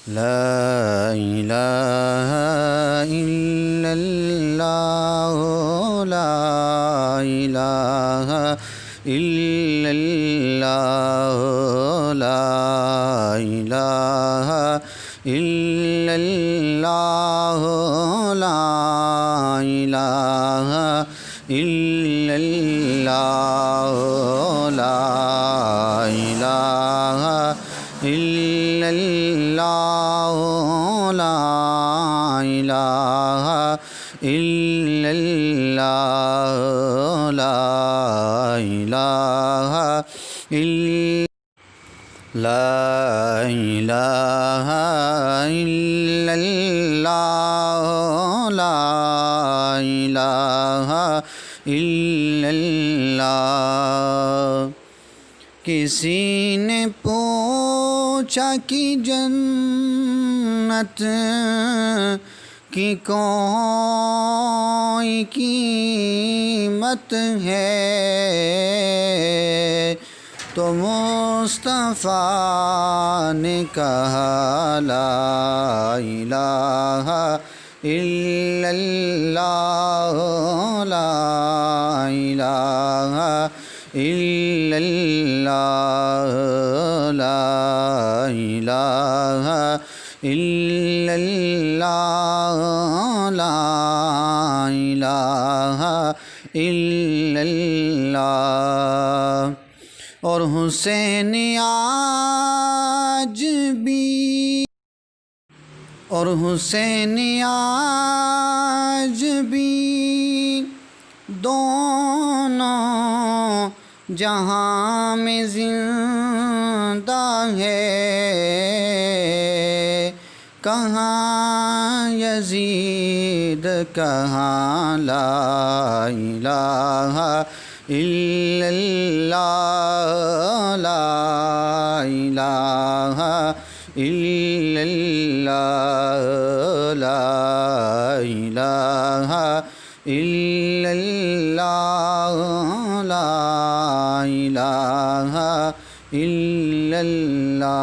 ला इलाहा इल्लल्लाह ला इलाहा इल्लल्लाह ला इलाहा इल्लल्लाह ला इलाहा इल्लल्लाह ला इलाहा इल्लल्लाह ला इलाहा इल्लल्लाह ला इलाहा इल्लल्लाह ला इलाहा इल्लल्लाह। किसी ने पूछा कि जन्नत की कोई कीमत है, तो मुस्तफ़ा ने कहा ला इलाहा इल्लल्लाह ला इलाहा इल्लल्लाह ला इलाहा इल्लल्लाह ला इलाहा इल्लल्लाह। और हुसैन आज भी दोनों जहाँ में जिंदा है। कहाँ यजीद कहाँ ला इलाहा इल्लल्लाह ला इलाहा इल्लल्लाह ला इलाहा इल्लल्लाह ला इलाहा इल्लल्लाह।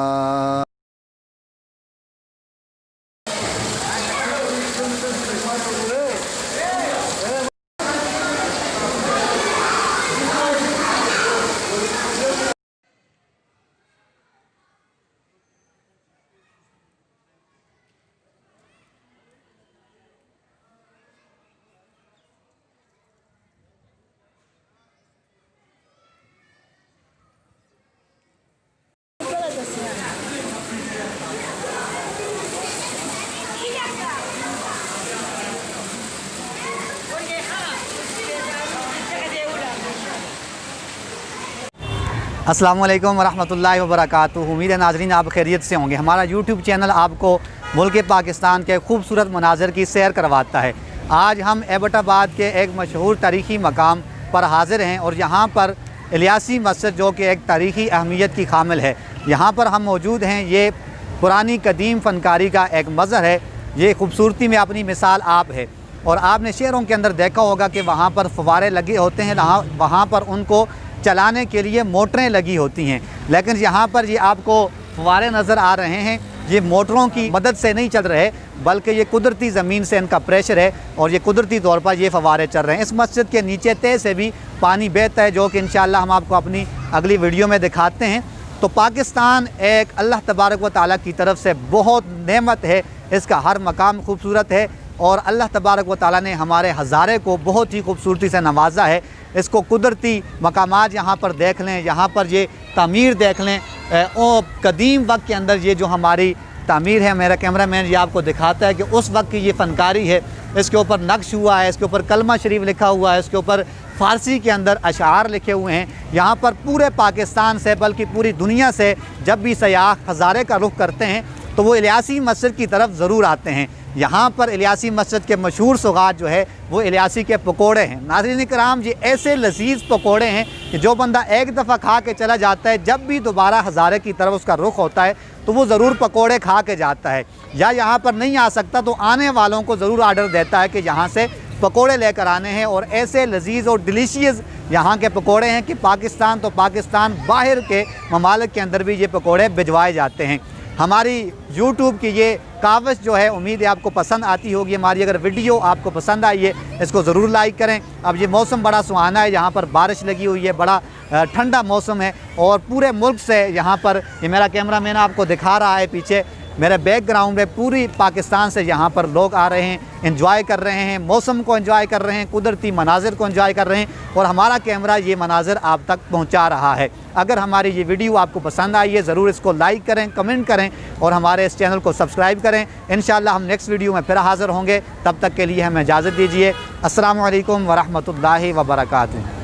अस्सलामु अलैकुम वरहमतुल्लाहि वबरकातुहू। उम्मीद है नाज़रीन आप खैरियत से होंगे। हमारा यूट्यूब चैनल आपको मुल्क पाकिस्तान के खूबसूरत मनाज़र की सैर करवाता है। आज हम एबटाबाद के एक मशहूर तारीख़ी मकाम पर हाज़िर हैं और यहाँ पर इलियासी मस्जिद जो कि एक तारीख़ी अहमियत की खामिल है, यहाँ पर हम मौजूद हैं। ये पुरानी कदीम फ़नकारी का एक मज़हर है। ये खूबसूरती में अपनी मिसाल आप है। और आपने शहरों के अंदर देखा होगा कि वहाँ पर फव्वारे लगे होते हैं, वहाँ पर उनको चलाने के लिए मोटरें लगी होती हैं। लेकिन यहाँ पर ये आपको फव्वारे नज़र आ रहे हैं, ये मोटरों की मदद से नहीं चल रहे, बल्कि ये कुदरती ज़मीन से इनका प्रेशर है और ये कुदरती तौर पर ये फव्वारे चल रहे हैं। इस मस्जिद के नीचे तय से भी पानी बहता है, जो कि इंशाअल्लाह हम आपको अपनी अगली वीडियो में दिखाते हैं। तो पाकिस्तान एक अल्लाह तबारक व तआला की तरफ से बहुत नेमत है, इसका हर मकाम खूबसूरत है और अल्लाह तबारक व तआला ने हमारे हज़ारे को बहुत ही खूबसूरती से नवाजा है। इसको कुदरती मकामात यहाँ पर देख लें, यहाँ पर ये तामीर देख लें। और कदीम वक्त के अंदर ये जो हमारी तामीर है, मेरा कैमरामैन ये आपको दिखाता है कि उस वक्त की ये फ़नकारी है। इसके ऊपर नक्श हुआ है, इसके ऊपर कलमा शरीफ लिखा हुआ है, इसके ऊपर फ़ारसी के अंदर अशार लिखे हुए हैं। यहाँ पर पूरे पाकिस्तान से बल्कि पूरी दुनिया से जब भी सयाह हज़ारे का रुख करते हैं तो वो इलियासी मस्जिद की तरफ ज़रूर आते हैं। यहाँ पर इलियासी मस्जिद के मशहूर सौगात जो है वो इलियासी के पकोड़े हैं। नाज़रीन कराम, ये ऐसे लजीज़ पकोड़े हैं कि जो बंदा एक दफ़ा खा के चला जाता है, जब भी दोबारा हज़ारे की तरफ उसका रुख होता है तो वो ज़रूर पकोड़े खा के जाता है। या यहाँ पर नहीं आ सकता तो आने वालों को ज़रूर आर्डर देता है कि यहाँ से पकोड़े लेकर आने हैं। और ऐसे लजीज़ और डिलीशियस यहाँ के पकोड़े हैं कि पाकिस्तान तो पाकिस्तान, बाहर के ममालिक के अंदर भी ये पकोड़े भिजवाए जाते हैं। हमारी YouTube की ये कावश जो है उम्मीद है आपको पसंद आती होगी। हमारी अगर वीडियो आपको पसंद आई है इसको ज़रूर लाइक करें। अब ये मौसम बड़ा सुहाना है, यहाँ पर बारिश लगी हुई है, बड़ा ठंडा मौसम है और पूरे मुल्क से यहाँ पर, ये मेरा कैमरा मैन आपको दिखा रहा है पीछे मेरे बैकग्राउंड में, पूरी पाकिस्तान से यहाँ पर लोग आ रहे हैं, एंजॉय कर रहे हैं, मौसम को एंजॉय कर रहे हैं, कुदरती मनाजिर को एंजॉय कर रहे हैं और हमारा कैमरा ये मनाजिर आप तक पहुँचा रहा है। अगर हमारी ये वीडियो आपको पसंद आई है ज़रूर इसको लाइक करें, कमेंट करें और हमारे इस चैनल को सब्सक्राइब करें। इंशाअल्लाह हम नेक्स्ट वीडियो में फिर हाज़िर होंगे, तब तक के लिए हमें इजाज़त दीजिए। अस्सलामु अलैकुम व रहमतुल्लाहि व बरकातुहू।